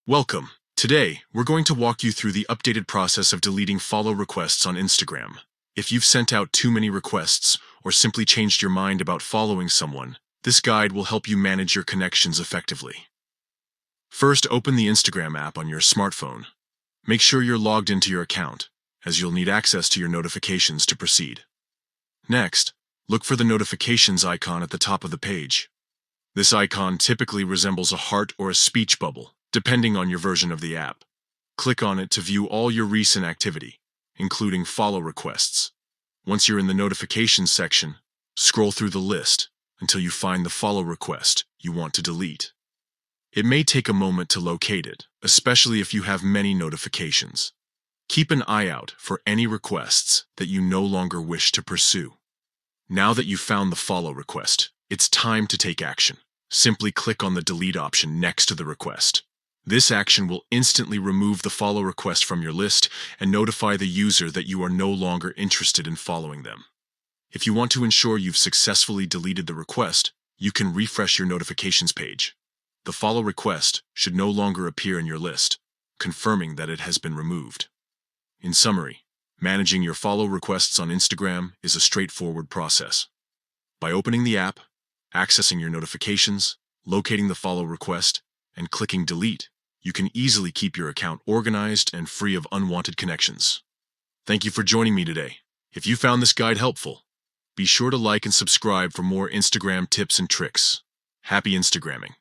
Welcome. Today, we're going to walk you through the updated process of deleting follow requests on Instagram. If you've sent out too many requests or simply changed your mind about following someone, this guide will help you manage your connections effectively. First, open the Instagram app on your smartphone. Make sure you're logged into your account, as you'll need access to your notifications to proceed. Next, look for the notifications icon at the top of the page. This icon typically resembles a heart or a speech bubble, depending on your version of the app. Click on it to view all your recent activity, including follow requests. Once you're in the notifications section, scroll through the list until you find the follow request you want to delete. It may take a moment to locate it, especially if you have many notifications. Keep an eye out for any requests that you no longer wish to pursue. Now that you've found the follow request, it's time to take action. Simply click on the delete option next to the request. This action will instantly remove the follow request from your list and notify the user that you are no longer interested in following them. If you want to ensure you've successfully deleted the request, you can refresh your notifications page. The follow request should no longer appear in your list, confirming that it has been removed. In summary, managing your follow requests on Instagram is a straightforward process. By opening the app, accessing your notifications, locating the follow request, and clicking delete, you can easily keep your account organized and free of unwanted connections. Thank you for joining me today. If you found this guide helpful, be sure to like and subscribe for more Instagram tips and tricks. Happy Instagramming!